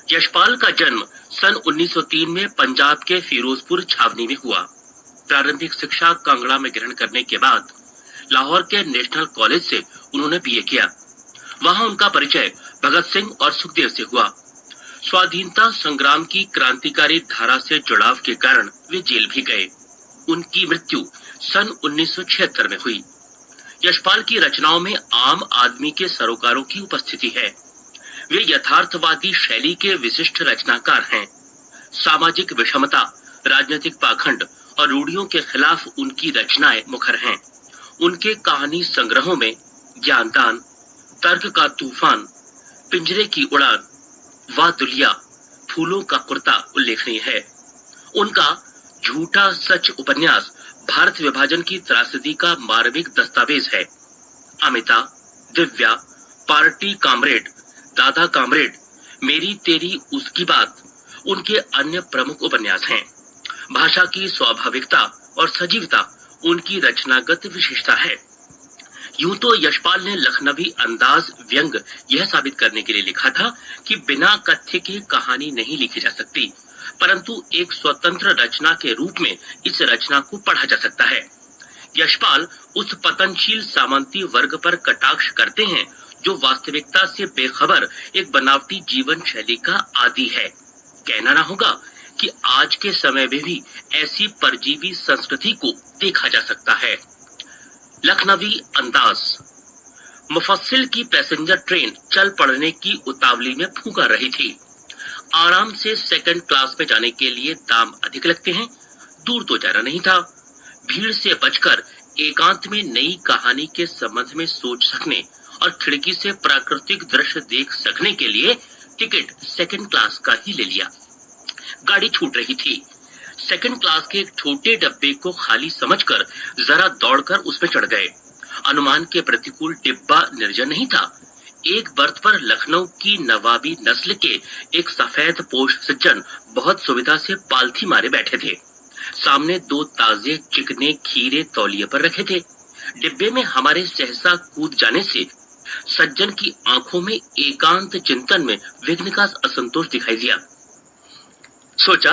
यशपाल का जन्म सन 1903 में पंजाब के फिरोजपुर छावनी में हुआ। प्रारंभिक शिक्षा कांगड़ा में ग्रहण करने के बाद लाहौर के नेशनल कॉलेज से उन्होंने बीए किया। वहां उनका परिचय भगत सिंह और सुखदेव से हुआ। स्वाधीनता संग्राम की क्रांतिकारी धारा से जुड़ाव के कारण वे जेल भी गए। उनकी मृत्यु सन 1976 में हुई। यशपाल की रचनाओं में आम आदमी के सरोकारों की उपस्थिति है। वे यथार्थवादी शैली के विशिष्ट रचनाकार हैं। सामाजिक विषमता, राजनीतिक पाखंड और रूढ़ियों के खिलाफ उनकी रचनाएं मुखर हैं। उनके कहानी संग्रहों में ज्ञानदान, तर्क का तूफान, पिंजरे की उड़ान, वाह दुलिया, फूलों का कुर्ता उल्लेखनीय है। उनका झूठा सच उपन्यास भारत विभाजन की त्रासदी का मार्मिक दस्तावेज है। अमिता, दिव्या, पार्टी कामरेड, दादा कामरेड, मेरी तेरी उसकी बात उनके अन्य प्रमुख उपन्यास हैं। भाषा की स्वाभाविकता और सजीवता उनकी रचनागत विशेषता है। यूं तो यशपाल ने लखनवी अंदाज व्यंग यह साबित करने के लिए लिखा था कि बिना कथ्य के कहानी नहीं लिखी जा सकती, परंतु एक स्वतंत्र रचना के रूप में इस रचना को पढ़ा जा सकता है। यशपाल उस पतनशील सामंती वर्ग पर कटाक्ष करते हैं जो वास्तविकता से बेखबर एक बनावटी जीवन शैली का आदी है। कहना ना होगा कि आज के समय में भी ऐसी परजीवी संस्कृति को देखा जा सकता है। लखनवी अंदाज। मुफस्सिल की पैसेंजर ट्रेन चल पड़ने की उतावली में फूंका रही थी। आराम से सेकंड क्लास में जाने के लिए दाम अधिक लगते हैं। दूर तो जाना नहीं था। भीड़ से बचकर एकांत में नई कहानी के संबंध में सोच सकने और खिड़की से प्राकृतिक दृश्य देख सकने के लिए टिकट सेकंड क्लास का ही ले लिया। गाड़ी छूट रही थी। सेकंड क्लास के एक छोटे डब्बे को खाली समझकर जरा दौड़कर उसमें चढ़ गए। अनुमान के प्रतिकूल डिब्बा निर्जन नहीं था। एक बर्थ पर लखनऊ की नवाबी नस्ल के एक सफेद पोश सज्जन बहुत सुविधा से पालथी मारे बैठे थे। सामने दो ताजे चिकने खीरे तौलिए पर रखे थे। डिब्बे में हमारे सहसा कूद जाने से सज्जन की आंखों में एकांत चिंतन में विघ्न का असंतोष दिखाई दिया। सोचा,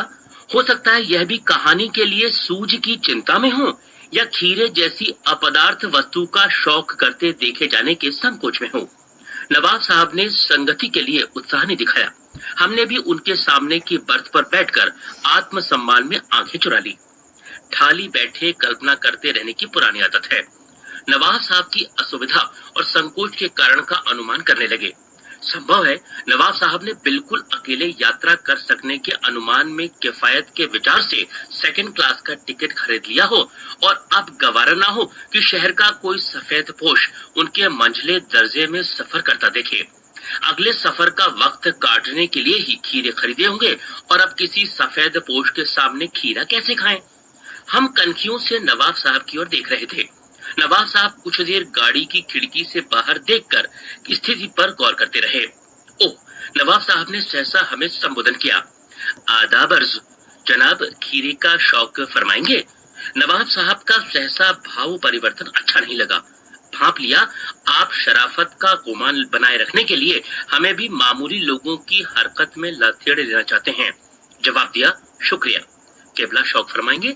हो सकता है यह भी कहानी के लिए सूझ की चिंता में हो या खीरे जैसी अपदार्थ वस्तु का शौक करते देखे जाने के संकोच में हो। नवाब साहब ने संगति के लिए उत्साह नहीं दिखाया। हमने भी उनके सामने की बर्थ पर बैठकर आत्मसम्मान में आंखें चुरा ली। ठाली बैठे कल्पना करते रहने की पुरानी आदत है। नवाब साहब की असुविधा और संकोच के कारण का अनुमान करने लगे। संभव है नवाब साहब ने बिल्कुल अकेले यात्रा कर सकने के अनुमान में किफायत के विचार से सेकंड क्लास का टिकट खरीद लिया हो और अब गवारा ना हो कि शहर का कोई सफेद पोश उनके मंझले दर्जे में सफर करता देखे। अगले सफर का वक्त काटने के लिए ही खीरे खरीदे होंगे और अब किसी सफेद पोश के सामने खीरा कैसे खाएं? हम कनखियों से नवाब साहब की ओर देख रहे थे। नवाब साहब कुछ देर गाड़ी की खिड़की से बाहर देखकर स्थिति पर गौर करते रहे। ओह, नवाब साहब ने सहसा हमें संबोधन किया। आदाब अर्ज, जनाब खीरे का शौक फरमाएंगे? नवाब साहब का सहसा भाव परिवर्तन अच्छा नहीं लगा। भांप लिया, आप शराफत का गुमान बनाए रखने के लिए हमें भी मामूली लोगों की हरकत में लथेड़ देना चाहते हैं। जवाब दिया, शुक्रिया। केबला शौक फरमाएंगे?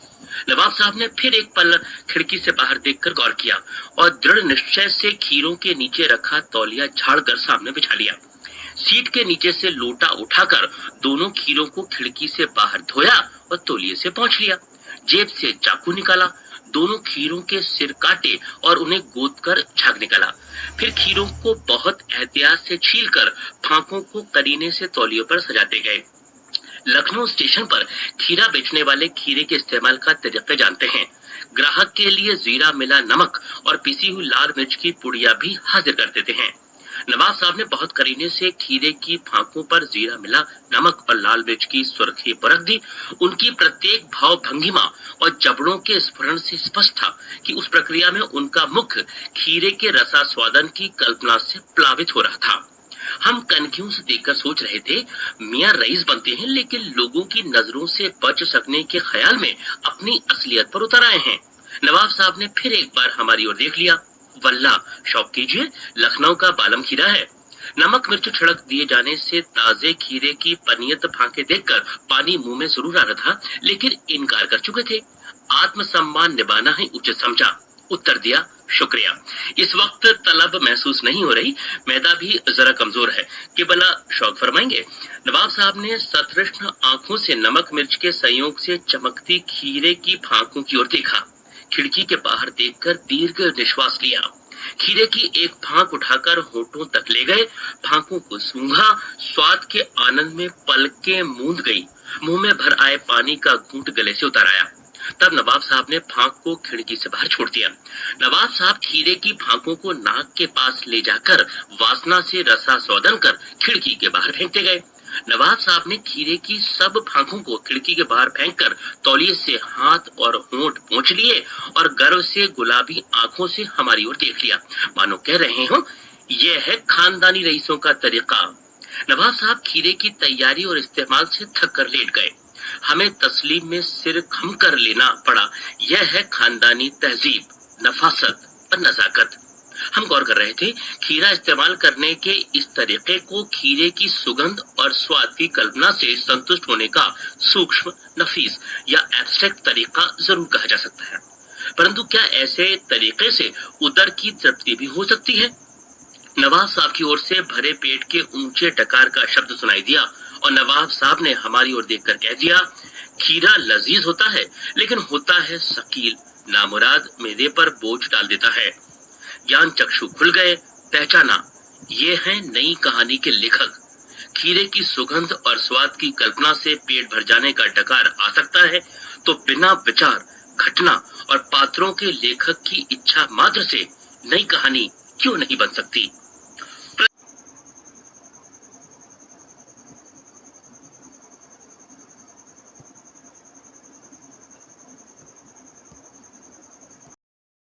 नवाब साहब ने फिर एक पल खिड़की से बाहर देखकर गौर किया और दृढ़ निश्चय से खीरों के नीचे रखा तौलिया झाड़कर सामने बिछा लिया। सीट के नीचे से लोटा उठाकर दोनों खीरों को खिड़की से बाहर धोया और तौलिए से पोंछ लिया। जेब से चाकू निकाला, दोनों खीरों के सिर काटे और उन्हें गोद कर झाग निकाला। फिर खीरों को बहुत एहतियात से छीलकर फांकों को करीने से तौलियों पर सजाते गए। लखनऊ स्टेशन पर खीरा बेचने वाले खीरे के इस्तेमाल का तरीका जानते हैं। ग्राहक के लिए जीरा मिला नमक और पिसी हुई लाल मिर्च की पुड़िया भी हाजिर कर देते हैं। नवाब साहब ने बहुत करीने से खीरे की फांकों पर जीरा मिला नमक और लाल मिर्च की सुर्खी परख दी। उनकी प्रत्येक भाव भंगिमा और जबड़ों के स्फुरण से स्पष्ट था कि उस प्रक्रिया में उनका मुख खीरे के रसास्वादन की कल्पना से प्लावित हो रहा था। हम कनखियों से देखकर सोच रहे थे, मियां रईस बनते हैं लेकिन लोगों की नजरों से बच सकने के ख्याल में अपनी असलियत पर उतर आए हैं। नवाब साहब ने फिर एक बार हमारी ओर देख लिया। वल्ला शौक कीजिए, लखनऊ का बालम खीरा है। नमक मिर्च छिड़क दिए जाने से ताजे खीरे की पनियत फांके देखकर पानी मुंह में जरूर आ रहा था, लेकिन इनकार कर चुके थे। आत्मसम्मान निभाना ही उचित समझा। उत्तर दिया, शुक्रिया। इस वक्त तलब महसूस नहीं हो रही, मैदा भी जरा कमजोर है कि भला शौक फरमाएंगे। नवाब साहब ने सतृष्ण आंखों से नमक मिर्च के संयोग से चमकती खीरे की फांकों की ओर देखा। खिड़की के बाहर देखकर दीर्घ निश्वास लिया। खीरे की एक फांक उठाकर होठों तक ले गए, फांकों को सूंघा, स्वाद के आनंद में पलकें मूंद गई। मुंह में भर आए पानी का घूंट गले से उतर आया। तब नवाब साहब ने फांक को खिड़की से बाहर छोड़ दिया। नवाब साहब खीरे की फांकों को नाक के पास ले जाकर वासना से रसा सौदन कर खिड़की के बाहर फेंकते गए। नवाब साहब ने खीरे की सब फांकों को खिड़की के बाहर फेंककर तौलिए से हाथ और होंठ पोंछ लिए और गर्व से गुलाबी आंखों से हमारी ओर देख लिया, मानो कह रहे हो, यह है खानदानी रईसों का तरीका। नवाब साहब खीरे की तैयारी और इस्तेमाल से थक कर लेट गए। हमें तस्लीम में सिर खम कर लेना पड़ा। यह है खानदानी तहजीब, नफासत और नजाकत। हम गौर कर रहे थे, खीरा इस्तेमाल करने के इस तरीके को खीरे की सुगंध और स्वाद की कल्पना से संतुष्ट होने का सूक्ष्म, नफीस या एब्स्ट्रैक्ट तरीका जरूर कहा जा सकता है। परंतु क्या ऐसे तरीके से उदर की तृप्ति भी हो सकती है? नवाब साहब की ओर से भरे पेट के ऊंचे डकार का शब्द सुनाई दिया और नवाब साहब ने हमारी ओर देखकर कह दिया, खीरा लजीज होता है, लेकिन होता है शकील, नामुराद मेदे पर बोझ डाल देता है। ज्ञान चक्षु खुल गए, पहचाना, ये हैं नई कहानी के लेखक। खीरे की सुगंध और स्वाद की कल्पना से पेट भर जाने का डकार आ सकता है, तो बिना विचार, घटना और पात्रों के लेखक की इच्छा मात्र से नई कहानी क्यों नहीं बन सकती?